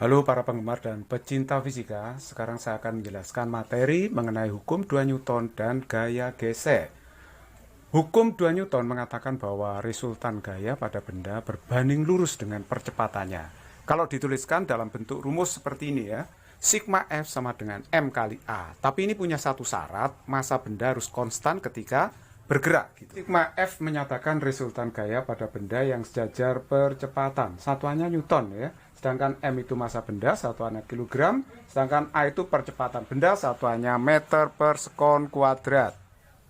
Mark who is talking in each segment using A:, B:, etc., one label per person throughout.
A: Halo para penggemar dan pecinta fisika, sekarang saya akan menjelaskan materi mengenai hukum 2 Newton dan gaya gesek. Hukum 2 Newton mengatakan bahwa resultan gaya pada benda berbanding lurus dengan percepatannya. Kalau dituliskan dalam bentuk rumus seperti ini ya, sigma F sama dengan M kali A. Tapi ini punya satu syarat, massa benda harus konstan ketika bergerak. Sigma F menyatakan resultan gaya pada benda yang sejajar percepatan. Satuannya Newton ya. Sedangkan M itu massa benda, satuannya kilogram. Sedangkan A itu percepatan benda, satuannya meter per sekon kuadrat.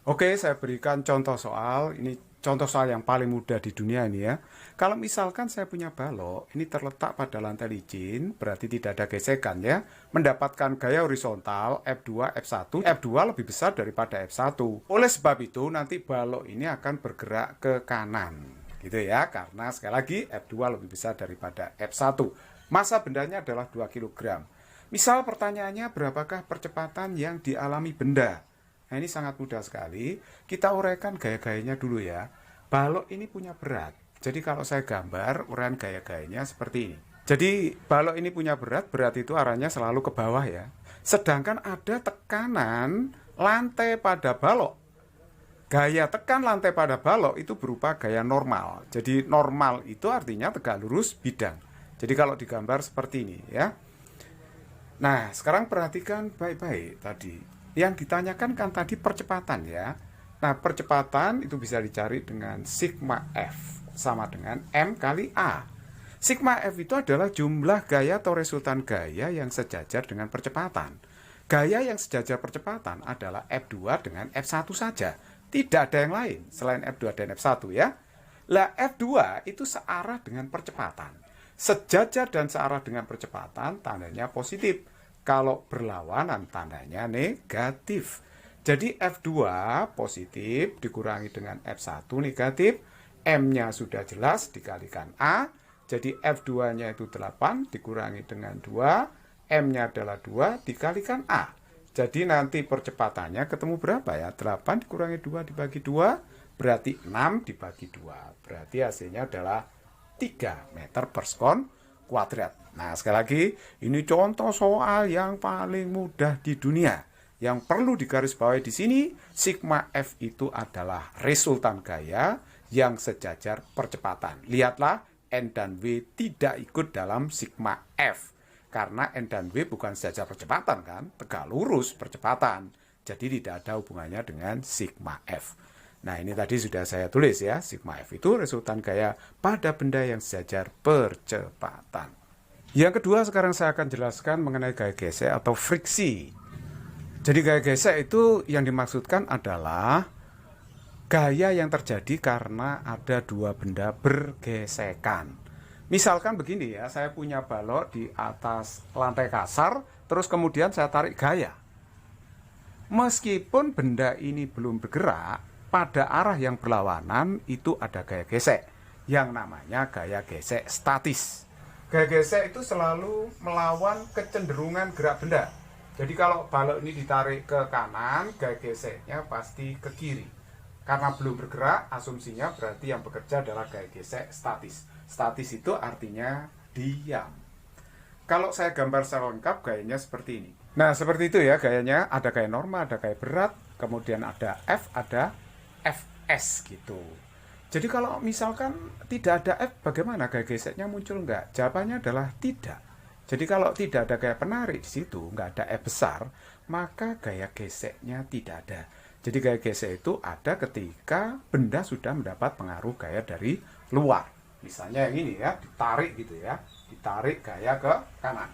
A: Oke, saya berikan contoh soal. Ini contoh soal yang paling mudah di dunia ini ya. Kalau misalkan saya punya balok, ini terletak pada lantai licin, berarti tidak ada gesekan ya. Mendapatkan gaya horizontal F2, F1. F2 lebih besar daripada F1. Oleh sebab itu, nanti balok ini akan bergerak ke kanan. Gitu ya, karena sekali lagi F2 lebih besar daripada F1. Massa bendanya adalah 2 kg. Misal pertanyaannya, berapakah percepatan yang dialami benda? Nah, ini sangat mudah sekali. Kita uraikan gaya-gayanya dulu ya. Balok ini punya berat. Jadi kalau saya gambar, uraian gaya-gayanya seperti ini. Jadi balok ini punya berat itu arahnya selalu ke bawah ya. Sedangkan ada tekanan lantai pada balok. Gaya tekan lantai pada balok itu berupa gaya normal. Jadi normal itu artinya tegak lurus bidang. Jadi kalau digambar seperti ini ya. Nah, sekarang perhatikan baik-baik tadi. Yang ditanyakan kan tadi percepatan ya. Nah, percepatan itu bisa dicari dengan sigma F sama dengan M kali A. Sigma F itu adalah jumlah gaya atau resultan gaya yang sejajar dengan percepatan. Gaya yang sejajar percepatan adalah F2 dengan F1 saja. Tidak ada yang lain selain F2 dan F1 ya. Lah F2 itu searah dengan percepatan. Sejajar dan searah dengan percepatan tandanya positif. Kalau berlawanan tandanya negatif. Jadi F2 positif dikurangi dengan F1 negatif. M-nya sudah jelas dikalikan A. Jadi F2-nya itu 8 dikurangi dengan 2. M-nya adalah 2 dikalikan A. Jadi nanti percepatannya ketemu berapa ya? 8 dikurangi 2 dibagi 2 berarti 6 dibagi 2. Berarti hasilnya adalah 3 meter per sekon kuadrat. Nah, sekali lagi, ini contoh soal yang paling mudah di dunia. Yang perlu digarisbawahi di sini, sigma F itu adalah resultan gaya yang sejajar percepatan. Lihatlah, N dan W tidak ikut dalam sigma F. Karena N dan W bukan sejajar percepatan kan, tegak lurus percepatan. Jadi tidak ada hubungannya dengan sigma F. Nah, ini tadi sudah saya tulis ya, sigma F itu resultan gaya pada benda yang sejajar percepatan. Yang kedua, sekarang saya akan jelaskan mengenai gaya gesek atau friksi. Jadi gaya gesek itu yang dimaksudkan adalah gaya yang terjadi karena ada dua benda bergesekan. Misalkan begini ya, saya punya balok di atas lantai kasar, terus kemudian saya tarik gaya. Meskipun benda ini belum bergerak, pada arah yang berlawanan itu ada gaya gesek, yang namanya gaya gesek statis. Gaya gesek itu selalu melawan kecenderungan gerak benda. Jadi kalau balok ini ditarik ke kanan, gaya geseknya pasti ke kiri. Karena belum bergerak, asumsinya berarti yang bekerja adalah gaya gesek statis. Statis itu artinya diam. Kalau saya gambar secara lengkap, gayanya seperti ini. Nah, seperti itu ya gayanya. Ada gaya normal, ada gaya berat, kemudian ada F, ada Fs gitu. Jadi kalau misalkan tidak ada F, bagaimana gaya geseknya muncul enggak? Jawabannya adalah tidak. Jadi kalau tidak ada gaya penarik di situ, enggak ada F besar, maka gaya geseknya tidak ada. Jadi gaya gesek itu ada ketika benda sudah mendapat pengaruh gaya dari luar. Misalnya yang ini ya, ditarik gitu ya, ditarik gaya ke kanan.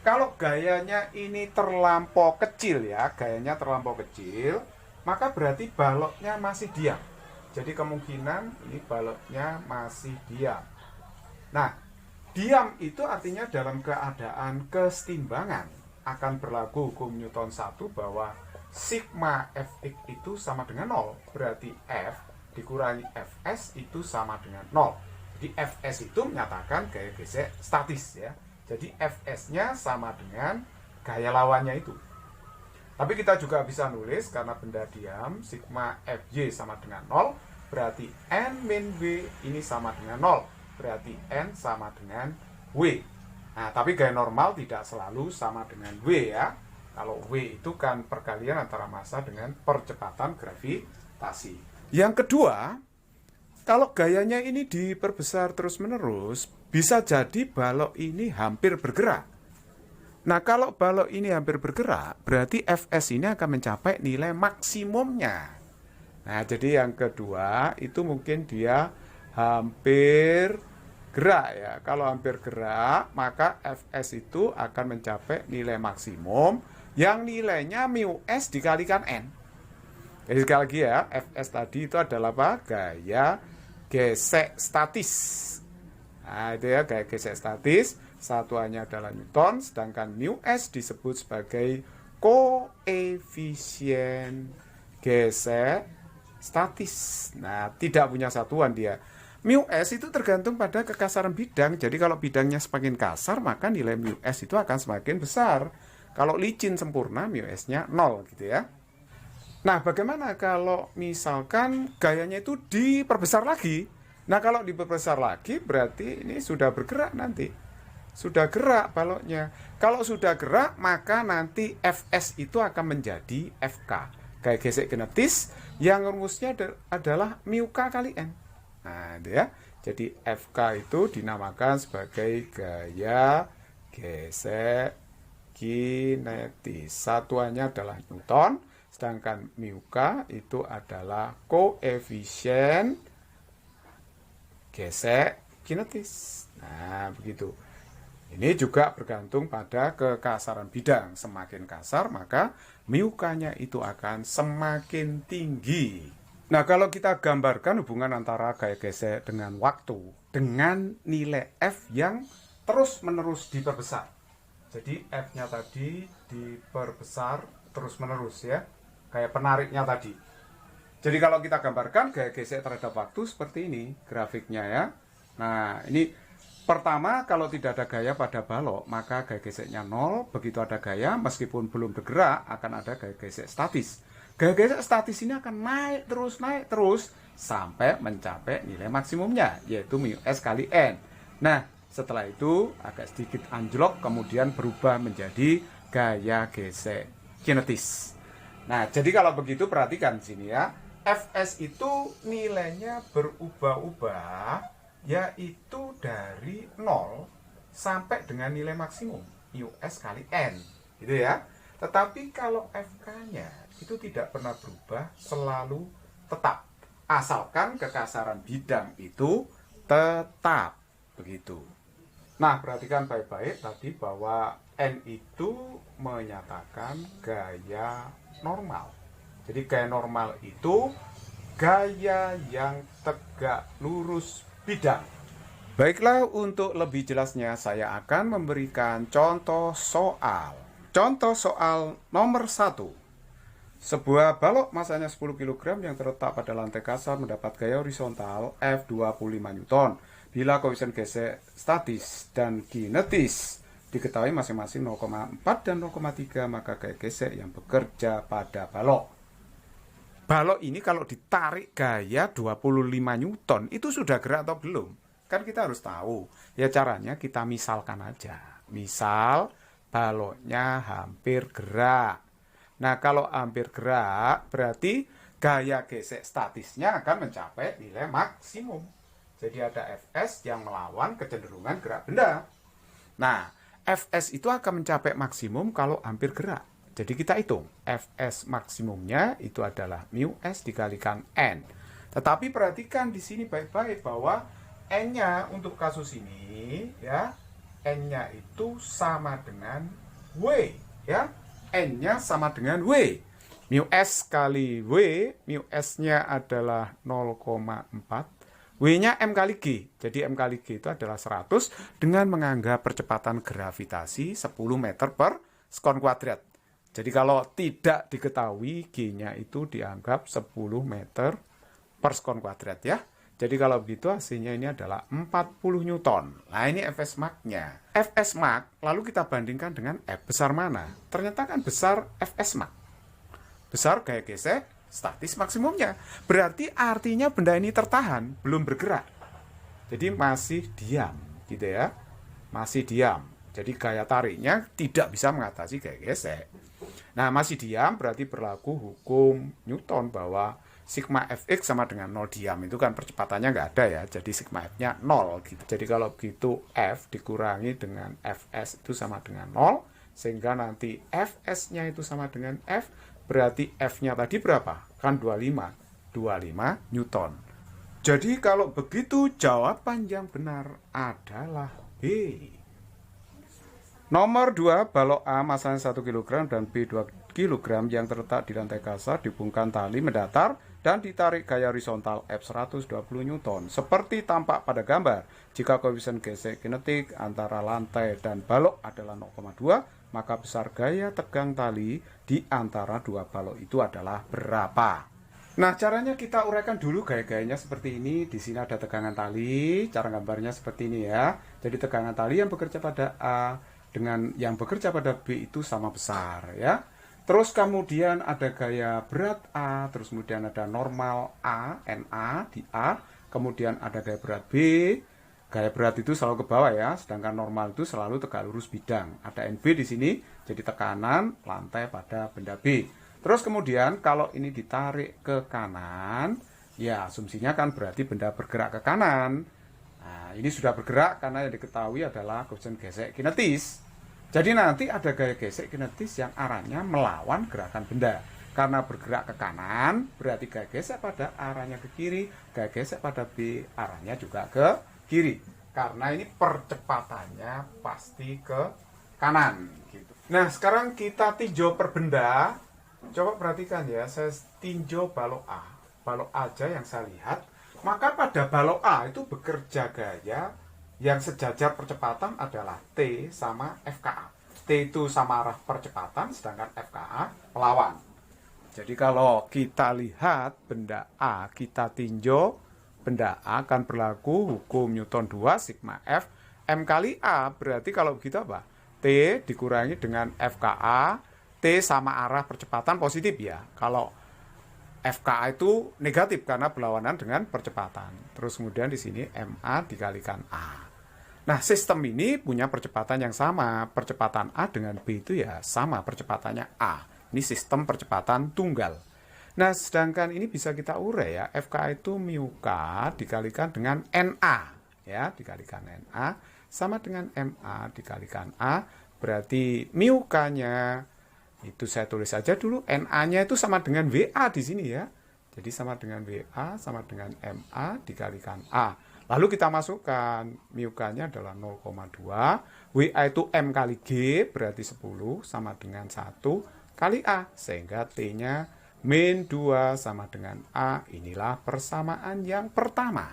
A: Kalau gayanya ini terlampau kecil ya, gayanya terlampau kecil, maka berarti baloknya masih diam. Jadi kemungkinan ini baloknya masih diam. Nah, diam itu artinya dalam keadaan kesetimbangan akan berlaku hukum Newton 1 bahwa sigma Fx itu sama dengan 0. Berarti F dikurangi Fs itu sama dengan 0. Jadi Fs itu menyatakan gaya gesek statis ya. Jadi Fs-nya sama dengan gaya lawannya itu. Tapi kita juga bisa nulis karena benda diam, sigma Fy sama dengan 0, berarti N min W ini sama dengan 0. Berarti N sama dengan W. Nah, tapi gaya normal tidak selalu sama dengan W ya. Kalau W itu kan perkalian antara massa dengan percepatan gravitasi. Yang kedua, kalau gayanya ini diperbesar terus-menerus, bisa jadi balok ini hampir bergerak. Nah, kalau balok ini hampir bergerak, berarti Fs ini akan mencapai nilai maksimumnya. Nah, jadi yang kedua itu mungkin dia hampir gerak ya. Kalau hampir gerak, maka Fs itu akan mencapai nilai maksimum yang nilainya mu s dikalikan n. Jadi sekali lagi ya, Fs tadi itu adalah apa? Gaya gesek statis. Nah, itu ya gaya gesek statis, satuannya adalah Newton, sedangkan mu s disebut sebagai koefisien gesek statis. Nah, tidak punya satuan dia. Mu s itu tergantung pada kekasaran bidang. Jadi kalau bidangnya semakin kasar, maka nilai mu s itu akan semakin besar. Kalau licin sempurna, mu s-nya 0 gitu ya. Nah, bagaimana kalau misalkan gayanya itu diperbesar lagi? Nah, kalau diperbesar lagi berarti ini sudah bergerak nanti. Sudah gerak baloknya. Kalau sudah gerak, maka nanti Fs itu akan menjadi Fk. Gaya gesek kinetis yang rumusnya adalah mu k kali n. Nah, itu ya. Jadi Fk itu dinamakan sebagai gaya gesek kinetis. Satuannya adalah Newton, sedangkan mu k itu adalah koefisien gesek kinetis. Nah, begitu. Ini juga bergantung pada kekasaran bidang. Semakin kasar, maka mu k-nya itu akan semakin tinggi. Nah, kalau kita gambarkan hubungan antara gaya gesek dengan waktu, dengan nilai F yang terus-menerus diperbesar. Jadi, F-nya tadi diperbesar terus-menerus ya. Kayak penariknya tadi. Jadi, kalau kita gambarkan gaya gesek terhadap waktu seperti ini grafiknya ya. Nah, ini pertama, kalau tidak ada gaya pada balok, maka gaya geseknya 0. Begitu ada gaya, meskipun belum bergerak, akan ada gaya gesek statis. Gaya gesek statis ini akan naik terus, sampai mencapai nilai maksimumnya, yaitu mu s kali n. Nah, setelah itu agak sedikit anjlok, kemudian berubah menjadi gaya gesek kinetis. Nah, jadi kalau begitu perhatikan sini ya, Fs itu nilainya berubah-ubah, yaitu dari 0 sampai dengan nilai maksimum mu s kali n gitu ya. Tetapi kalau Fk-nya itu tidak pernah berubah, selalu tetap, asalkan kekasaran bidang itu tetap begitu. Nah, perhatikan baik-baik tadi bahwa n itu menyatakan gaya normal. Jadi gaya normal itu gaya yang tegak lurus bidang. Baiklah, untuk lebih jelasnya saya akan memberikan contoh soal. Contoh soal nomor 1. Sebuah balok masanya 10 kg yang terletak pada lantai kasar mendapat gaya horizontal F25 Newton. Bila koefisien gesek statis dan kinetis diketahui masing-masing 0,4 dan 0,3, maka gaya gesek yang bekerja pada balok. Balok ini kalau ditarik gaya 25 Newton, itu sudah gerak atau belum? Kan kita harus tahu. Ya caranya kita misalkan aja. Misal, baloknya hampir gerak. Nah, kalau hampir gerak, berarti gaya gesek statisnya akan mencapai nilai maksimum. Jadi ada Fs yang melawan kecenderungan gerak benda. Nah, Fs itu akan mencapai maksimum kalau hampir gerak. Jadi kita hitung, Fs maksimumnya itu adalah mu s dikalikan n. Tetapi perhatikan di sini baik-baik bahwa n-nya untuk kasus ini ya, n-nya itu sama dengan w ya. N-nya sama dengan w. Mu s kali w, mu s-nya adalah 0,4. W-nya m kali g. Jadi m kali g itu adalah 100 dengan menganggap percepatan gravitasi 10 meter per sekon kuadrat. Jadi kalau tidak diketahui, G-nya itu dianggap 10 meter per sekon kuadrat ya. Jadi kalau begitu hasilnya ini adalah 40 Newton. Nah, ini Fs Max-nya. Fs Max lalu kita bandingkan dengan F besar mana? Ternyata kan besar Fs Max. Besar gaya gesek statis maksimumnya. Berarti artinya benda ini tertahan, belum bergerak. Jadi masih diam gitu ya. Masih diam. Jadi gaya tariknya tidak bisa mengatasi gaya gesek. Nah, masih diam berarti berlaku hukum Newton bahwa sigma Fx sama dengan 0 diam. Itu kan percepatannya nggak ada ya, jadi sigma F-nya 0 gitu. Jadi kalau begitu F dikurangi dengan Fs itu sama dengan 0, sehingga nanti Fs-nya itu sama dengan F, berarti F-nya tadi berapa? Kan 25 Newton. Jadi kalau begitu jawaban yang benar adalah B. Nomor 2, balok A masanya 1 kg dan B 2 kg yang terletak di lantai kasar dihubungkan tali mendatar dan ditarik gaya horizontal F 120 Newton. Seperti tampak pada gambar, jika koefisien gesek kinetik antara lantai dan balok adalah 0,2, maka besar gaya tegang tali di antara dua balok itu adalah berapa? Nah, caranya kita uraikan dulu gaya-gayanya seperti ini. Di sini ada tegangan tali, cara gambarnya seperti ini ya. Jadi tegangan tali yang bekerja pada A dengan yang bekerja pada B itu sama besar ya. Terus kemudian ada gaya berat A, terus kemudian ada normal A, NA di A, kemudian ada gaya berat B. Gaya berat itu selalu ke bawah ya, sedangkan normal itu selalu tegak lurus bidang. Ada NB di sini, jadi tekanan lantai pada benda B. Terus kemudian kalau ini ditarik ke kanan, ya asumsinya kan berarti benda bergerak ke kanan. Nah, ini sudah bergerak karena yang diketahui adalah koefisien gesek kinetis. Jadi nanti ada gaya gesek kinetis yang arahnya melawan gerakan benda. Karena bergerak ke kanan, berarti gaya gesek pada arahnya ke kiri, gaya gesek pada B arahnya juga ke kiri. Karena ini percepatannya pasti ke kanan. Gitu. Nah, sekarang kita tinjau per benda. Coba perhatikan ya, saya tinjau balok A. Balok A aja yang saya lihat. Maka pada balok A itu bekerja gaya yang sejajar percepatan adalah T sama FKA. T itu sama arah percepatan, sedangkan FKA melawan. Jadi kalau kita lihat benda A, kita tinjau, benda A akan berlaku hukum Newton 2, sigma F, M kali A. Berarti kalau begitu apa? T dikurangi dengan FKA, T sama arah percepatan positif ya. Kalau FKA itu negatif karena berlawanan dengan percepatan. Terus kemudian di sini MA dikalikan A. Nah, sistem ini punya percepatan yang sama. Percepatan A dengan B itu ya sama percepatannya A. Ini sistem percepatan tunggal. Nah, sedangkan ini bisa kita urai ya. FKA itu mu K dikalikan dengan NA. Ya, dikalikan NA sama dengan MA dikalikan A. Berarti mu K-nya itu saya tulis saja dulu. NA-nya itu sama dengan WA di sini ya. Jadi sama dengan WA sama dengan MA dikalikan A. Lalu kita masukkan, mu K-nya adalah 0,2, WA itu M kali G, berarti 10, sama dengan 1 kali A. Sehingga T-nya min 2 sama dengan A. Inilah persamaan yang pertama.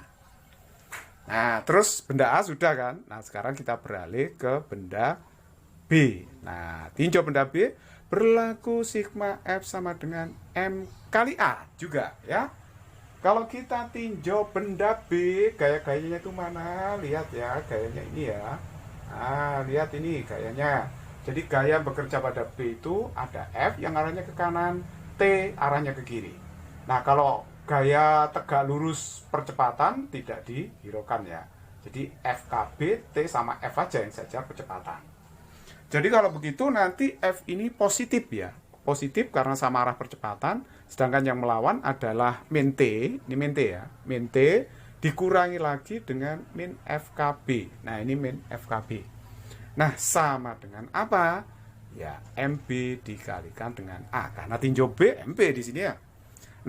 A: Nah, terus benda A sudah kan? Nah, sekarang kita beralih ke benda B. Nah, tinjau benda B, berlaku sigma F sama dengan M kali A juga ya. Kalau kita tinjau benda B, gaya-gayanya itu mana? Lihat ya, gayanya ini ya. Nah, lihat ini gayanya. Jadi gaya bekerja pada B itu ada F yang arahnya ke kanan, T arahnya ke kiri. Nah, kalau gaya tegak lurus percepatan tidak dihiraukan ya. Jadi FKB, T sama F aja yang sejajar percepatan. Jadi kalau begitu nanti F ini positif ya. Positif karena sama arah percepatan, sedangkan yang melawan adalah min T, ini min T ya, min T dikurangi lagi dengan min FKB. Nah, ini min FKB. Nah, sama dengan apa? Ya, MB dikalikan dengan A, karena tinjau B, MB di sini ya.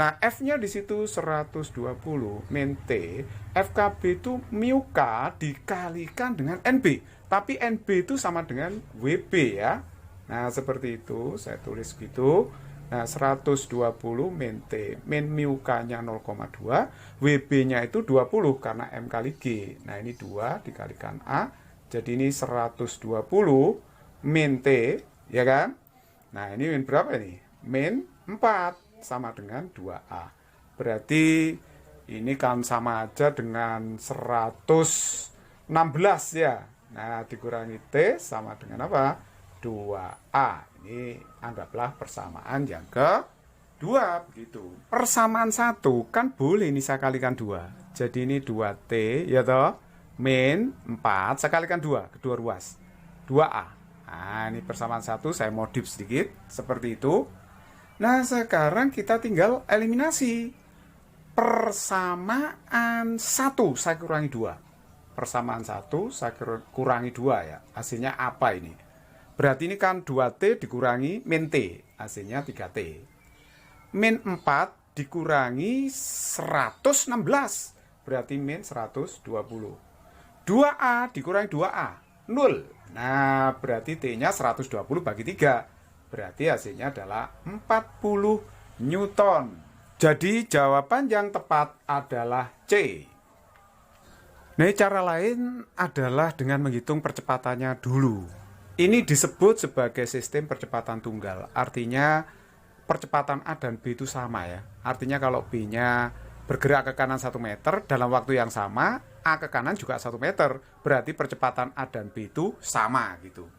A: Nah, F-nya di situ 120 min T, FKB itu mu K dikalikan dengan NB, tapi NB itu sama dengan WB ya. Nah, seperti itu, saya tulis gitu. Nah, 120 min T, min mu K-nya 0,2, WB-nya itu 20 karena M kali G. Nah, ini 2 dikalikan A, jadi ini 120 min T, ya kan? Nah, ini min berapa ini? Min 4, sama dengan 2A. Berarti ini kan sama aja dengan 116 ya. Nah, dikurangi T sama dengan apa? 2A. Ini anggaplah persamaan yang kedua begitu. Persamaan 1 kan boleh ini saya kalikan 2. Jadi ini 2T ya toh min 4 saya kalikan 2, kedua ruas. 2A. Nah, ini persamaan 1 saya modif sedikit seperti itu. Nah, sekarang kita tinggal eliminasi. Persamaan 1 saya kurangi 2. Persamaan 1 saya kurangi 2 ya. Hasilnya apa ini? Berarti ini kan 2T dikurangi min T. Hasilnya 3T. Min 4 dikurangi 116. Berarti min 120. 2A dikurangi 2A. 0. Nah, berarti T-nya 120 bagi 3. Berarti hasilnya adalah 40 Newton. Jadi jawaban yang tepat adalah C. Nah, cara lain adalah dengan menghitung percepatannya dulu. Ini disebut sebagai sistem percepatan tunggal. Artinya percepatan A dan B itu sama ya. Artinya kalau B-nya bergerak ke kanan 1 meter dalam waktu yang sama, A ke kanan juga 1 meter. Berarti percepatan A dan B itu sama gitu.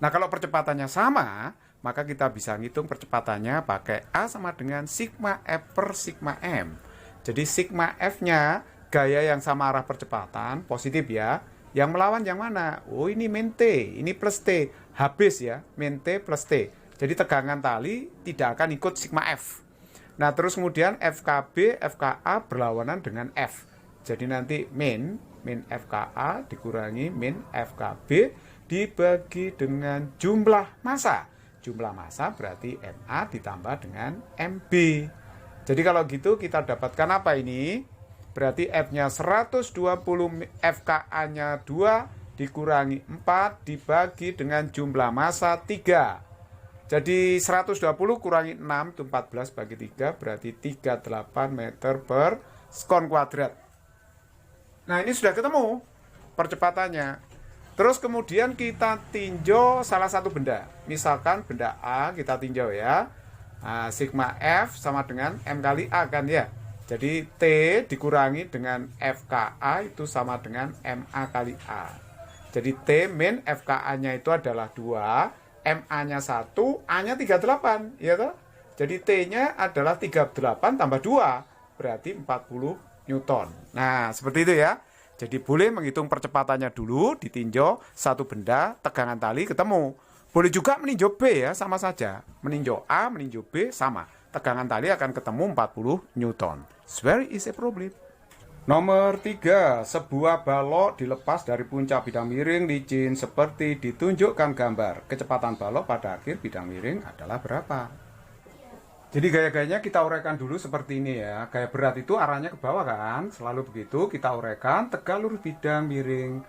A: Nah, kalau percepatannya sama, maka kita bisa ngitung percepatannya pakai A sama dengan sigma F per sigma M. Jadi sigma F-nya gaya yang sama arah percepatan, positif ya. Yang melawan yang mana? Oh, ini min T, ini plus T. Habis ya, min T plus T. Jadi tegangan tali tidak akan ikut sigma F. Nah, terus kemudian FKB, FKA berlawanan dengan F. Jadi nanti min FKA dikurangi min FKB dibagi dengan jumlah massa. Jumlah massa berarti MA ditambah dengan MB. Jadi kalau gitu kita dapatkan apa ini? Berarti F-nya 120, FKA-nya 2 dikurangi 4 dibagi dengan jumlah massa 3. Jadi 120 kurangi 6 itu 14 bagi 3 berarti 38 meter per sekon kuadrat. Nah, ini sudah ketemu percepatannya. Terus kemudian kita tinjau salah satu benda. Misalkan benda A kita tinjau ya. Nah, sigma F sama dengan M kali A kan ya. Jadi T dikurangi dengan FKA itu sama dengan MA kali A. Jadi T min FKA-nya itu adalah 2. MA-nya 1, A-nya 38, ya toh? Jadi T-nya adalah 38 tambah 2, berarti 40 Newton. Nah, seperti itu ya. Jadi boleh menghitung percepatannya dulu, ditinjau satu benda, tegangan tali ketemu. Boleh juga meninjau B ya, sama saja. Meninjau A, meninjau B, sama. Tegangan tali akan ketemu 40 Newton. It's very easy problem. Nomor 3, sebuah balok dilepas dari puncak bidang miring licin seperti ditunjukkan gambar. Kecepatan balok pada akhir bidang miring adalah berapa? Jadi gaya-gayanya kita uraikan dulu seperti ini ya. Gaya berat itu arahnya ke bawah kan? Selalu begitu, kita uraikan tegak lurus bidang miring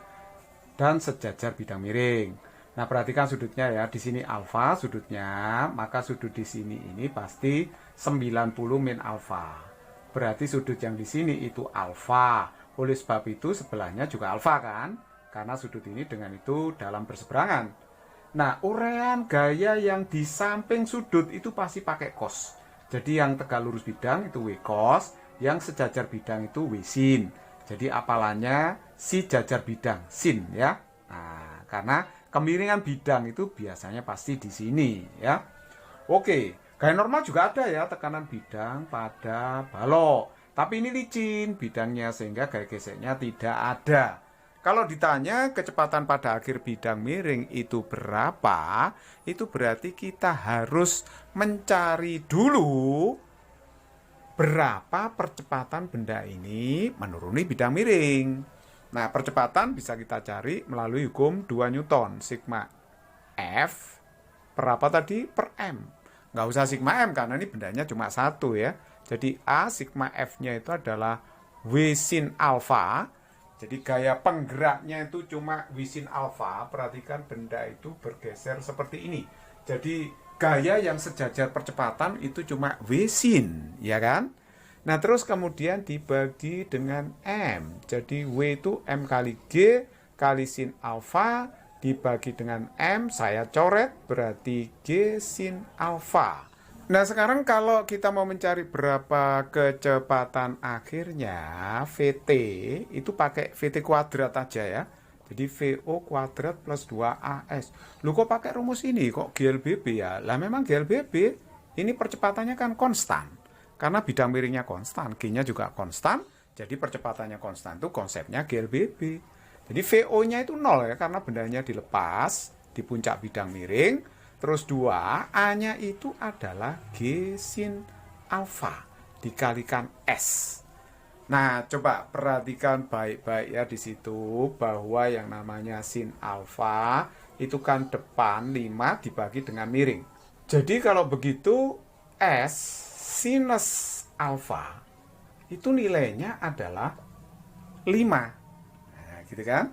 A: dan sejajar bidang miring. Nah, perhatikan sudutnya ya. Di sini alfa sudutnya, maka sudut di sini ini pasti 90 min alfa. Berarti sudut yang di sini itu alfa. Oleh sebab itu sebelahnya juga alfa kan? Karena sudut ini dengan itu dalam berseberangan. Nah, uraian gaya yang di samping sudut itu pasti pakai cos. Jadi yang tegak lurus bidang itu W cos, yang sejajar bidang itu W sin. Jadi apalannya si jajar bidang sin ya. Nah, karena kemiringan bidang itu biasanya pasti di sini ya. Oke. Gaya normal juga ada ya, tekanan bidang pada balok. Tapi ini licin bidangnya sehingga gaya geseknya tidak ada. Kalau ditanya kecepatan pada akhir bidang miring itu berapa, itu berarti kita harus mencari dulu berapa percepatan benda ini menuruni bidang miring. Nah, percepatan bisa kita cari melalui hukum 2 Newton. Sigma F berapa tadi? Per M. Nggak usah sigma M karena ini bendanya cuma 1 ya. Jadi A sigma F-nya itu adalah W sin alfa. Jadi gaya penggeraknya itu cuma W sin alfa. Perhatikan benda itu bergeser seperti ini. Jadi gaya yang sejajar percepatan itu cuma W sin, ya kan? Nah, terus kemudian dibagi dengan M. Jadi W itu M kali G kali sin alfa dibagi dengan M, saya coret, berarti G sin alfa. Nah, sekarang kalau kita mau mencari berapa kecepatan akhirnya, VT, itu pakai VT kuadrat aja ya. Jadi VO kuadrat plus 2AS. Lu kok pakai rumus ini? Kok GLBB ya? Lah memang GLBB, ini percepatannya kan konstan. Karena bidang miringnya konstan, G-nya juga konstan, jadi percepatannya konstan itu konsepnya GLBB. Jadi VO-nya itu 0 ya, karena bendanya dilepas. di puncak bidang miring. Terus 2, A-nya itu adalah G sin alfa dikalikan S. Nah, coba perhatikan baik-baik ya di situ bahwa yang namanya sin alfa itu kan depan 5 dibagi dengan miring. Jadi kalau begitu S sinus alfa itu nilainya adalah 5. Nah, gitu kan?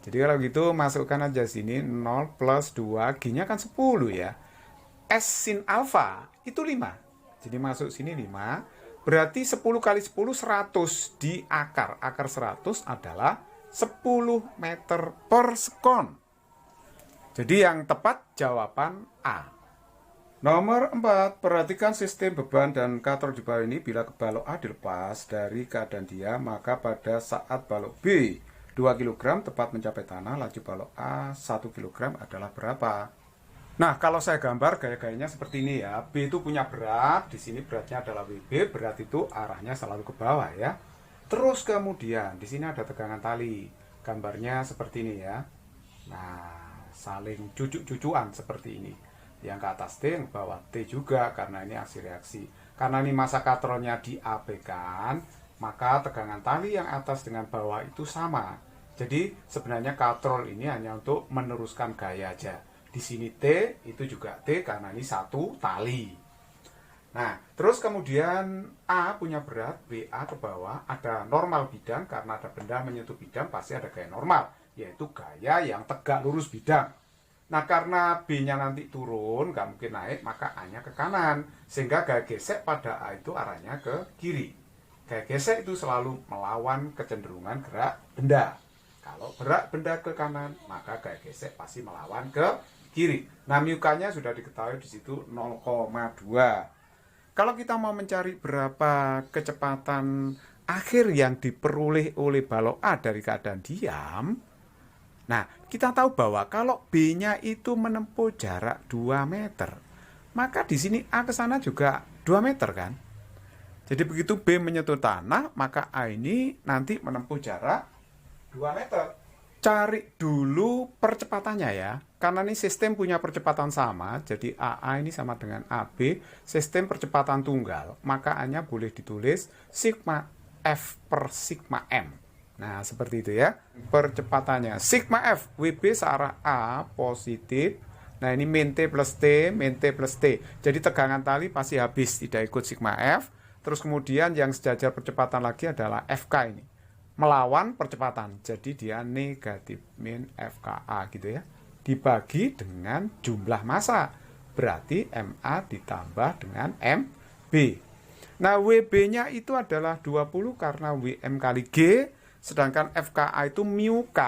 A: Jadi kalau gitu masukkan aja sini 0 plus 2, G-nya kan 10 ya. S sin alfa itu 5. Jadi masuk sini 5. Berarti 10 kali 10, 100 di akar. Akar 100 adalah 10 meter per sekon. Jadi yang tepat jawaban A. Nomor 4, perhatikan sistem beban dan katrol di bawah ini. Bila balok A dilepas dari keadaan diam, maka pada saat balok B 2 kg tepat mencapai tanah, laju balok A 1 kg adalah berapa? Nah, kalau saya gambar gaya-gayanya seperti ini ya. B itu punya berat, di sini beratnya adalah WB, berat itu arahnya selalu ke bawah ya. Terus kemudian di sini ada tegangan tali. Gambarnya seperti ini ya. Nah, saling cucuk-cucuan seperti ini. Yang ke atas T, yang ke bawah T juga karena ini aksi reaksi. Karena ini masa katrolnya diAP-kan, maka tegangan tali yang atas dengan bawah itu sama. Jadi sebenarnya katrol ini hanya untuk meneruskan gaya aja. Di sini T, itu juga T karena ini satu tali. Nah, terus kemudian A punya berat, BA ke bawah, ada normal bidang, karena ada benda menyentuh bidang, pasti ada gaya normal, yaitu gaya yang tegak lurus bidang. Nah, karena B-nya nanti turun, nggak mungkin naik, maka A-nya ke kanan. Sehingga gaya gesek pada A itu arahnya ke kiri. Gaya gesek itu selalu melawan kecenderungan gerak benda. Kalau gerak benda ke kanan, maka gaya gesek pasti melawan ke kiri. Nah, μk-nya sudah diketahui di situ 0,2. Kalau kita mau mencari berapa kecepatan akhir yang diperoleh oleh balok A dari keadaan diam, nah, kita tahu bahwa kalau B-nya itu menempuh jarak 2 meter, maka di sini A ke sana juga 2 meter kan? Jadi begitu B menyentuh tanah, maka A ini nanti menempuh jarak 2 meter. Cari dulu percepatannya ya. Karena ini sistem punya percepatan sama, jadi AA ini sama dengan AB, sistem percepatan tunggal, maka A-nya boleh ditulis sigma F per sigma M. Nah, seperti itu ya. Percepatannya sigma F, WB searah A positif. Nah, ini min T plus T, min T plus T. Jadi tegangan tali pasti habis, tidak ikut sigma F. Terus kemudian yang sejajar percepatan lagi adalah FK ini. Melawan percepatan, jadi dia negatif min FKA gitu ya. Dibagi dengan jumlah massa, berarti MA ditambah dengan MB. Nah, WB-nya itu adalah 20 karena WM kali G, sedangkan FKA itu μK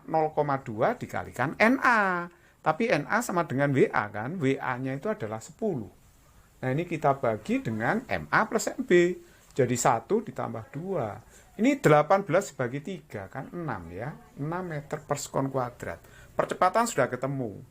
A: 0,2 dikalikan NA. Tapi NA sama dengan WA kan, WA-nya itu adalah 10. Nah, ini kita bagi dengan MA plus MB, jadi 1 ditambah 2. Ini 18 dibagi 3 kan 6 ya, 6 meter per sekon kuadrat. Percepatan sudah ketemu.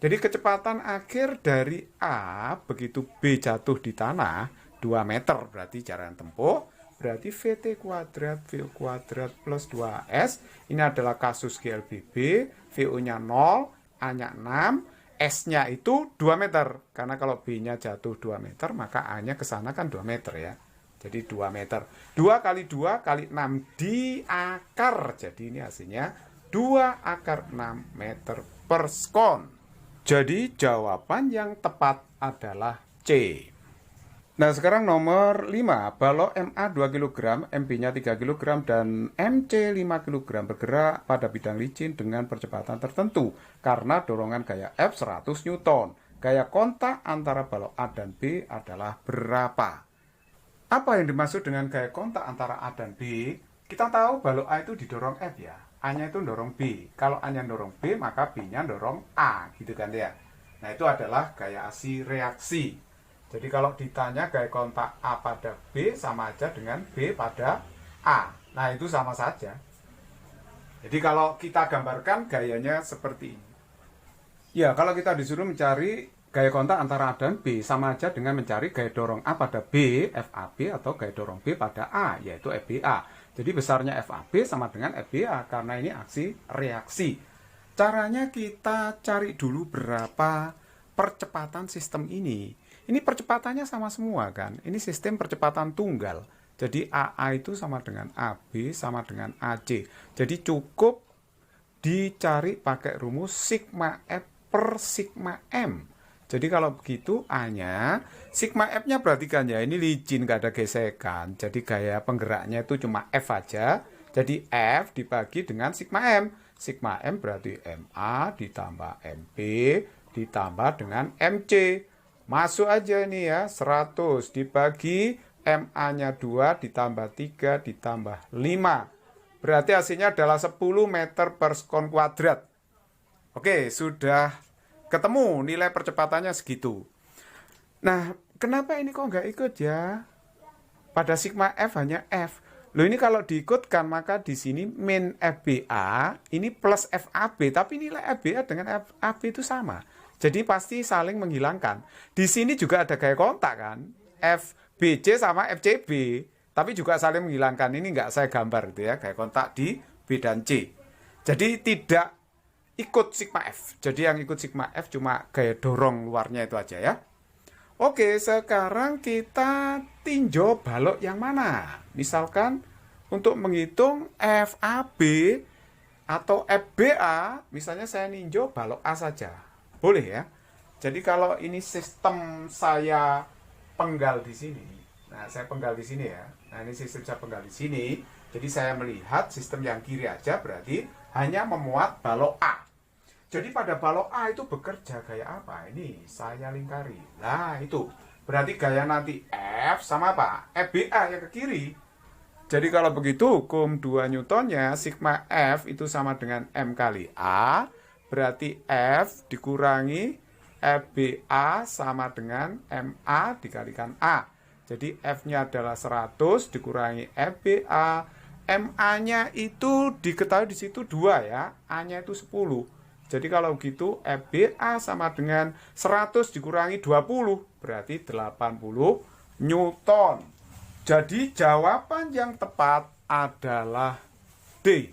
A: Jadi kecepatan akhir dari A begitu B jatuh di tanah 2 meter berarti jarak tempuh, berarti VT kuadrat VO kuadrat plus 2S. Ini adalah kasus GLBB, VO-nya 0, A-nya 6, S-nya itu 2 meter. Karena kalau B-nya jatuh 2 meter, maka A-nya ke sana kan 2 meter ya. Jadi 2 meter. 2 kali 2 kali 6 di akar. Jadi ini hasilnya 2 akar 6 meter per sekon. Jadi jawaban yang tepat adalah C. Nah, sekarang nomor 5. Balok MA 2 kg, MB-nya 3 kg, dan MC 5 kg bergerak pada bidang licin dengan percepatan tertentu karena dorongan gaya F 100 Newton. Gaya kontak antara balok A dan B adalah berapa? Apa yang dimaksud dengan gaya kontak antara A dan B? Kita tahu balok A itu didorong F ya. A-nya itu dorong B. Kalau A-nya dorong B, maka B-nya dorong A, gitu kan ya. Nah, itu adalah gaya aksi reaksi. Jadi kalau ditanya gaya kontak A pada B sama aja dengan B pada A. Nah, itu sama saja. Jadi kalau kita gambarkan gayanya seperti ini. Ya, kalau kita disuruh mencari gaya kontak antara A dan B sama aja dengan mencari gaya dorong A pada B, FAB, atau gaya dorong B pada A, yaitu FBA. Jadi besarnya FAB sama dengan FBA karena ini aksi reaksi. Caranya kita cari dulu berapa percepatan sistem ini. Ini percepatannya sama semua kan. Ini sistem percepatan tunggal. Jadi AA itu sama dengan AB sama dengan AC. Jadi cukup dicari pakai rumus sigma F per sigma M. Jadi kalau begitu A-nya, sigma F-nya perhatikan ya, ini licin, gak ada gesekan. Jadi gaya penggeraknya itu cuma F aja. Jadi F dibagi dengan sigma M. Sigma M berarti MA ditambah MP ditambah dengan MC. Masuk aja ini ya, 100 dibagi MA-nya 2 ditambah 3 ditambah 5. Berarti hasilnya adalah 10 meter per sekon kuadrat. Oke, sudah ketemu nilai percepatannya segitu. Nah, kenapa ini kok nggak ikut ya? Pada sigma F hanya F. Loh, ini kalau diikutkan maka di sini min FBA ini plus FAB, tapi nilai FBA dengan FAB itu sama. Jadi pasti saling menghilangkan. Di sini juga ada gaya kontak kan, FBC sama FCB, tapi juga saling menghilangkan. Ini nggak saya gambar gitu ya, gaya kontak di B dan C. Jadi tidak ikut sigma F. Jadi yang ikut sigma F cuma gaya dorong luarnya itu aja ya. Oke, sekarang kita tinjau balok yang mana. Misalkan untuk menghitung FAB atau FBA, misalnya saya ninjau balok A saja. Boleh ya. Jadi kalau ini sistem saya penggal di sini. Nah, saya penggal di sini ya. Nah, ini sistem saya penggal di sini. Jadi saya melihat sistem yang kiri aja berarti hanya memuat balok A. Jadi pada balok A itu bekerja gaya apa? Ini saya lingkari. Nah itu berarti gaya nanti F sama apa? FBA yang ke kiri. Jadi kalau begitu hukum 2 Newtonnya sigma F itu sama dengan M kali A. Berarti F dikurangi FBA sama dengan MA dikalikan A. Jadi F-nya adalah 100 dikurangi FBA. MA-nya itu diketahui di situ 2 ya. A-nya itu 10. Jadi kalau begitu FBA sama dengan 100 dikurangi 20 berarti 80 Newton. Jadi jawaban yang tepat adalah D.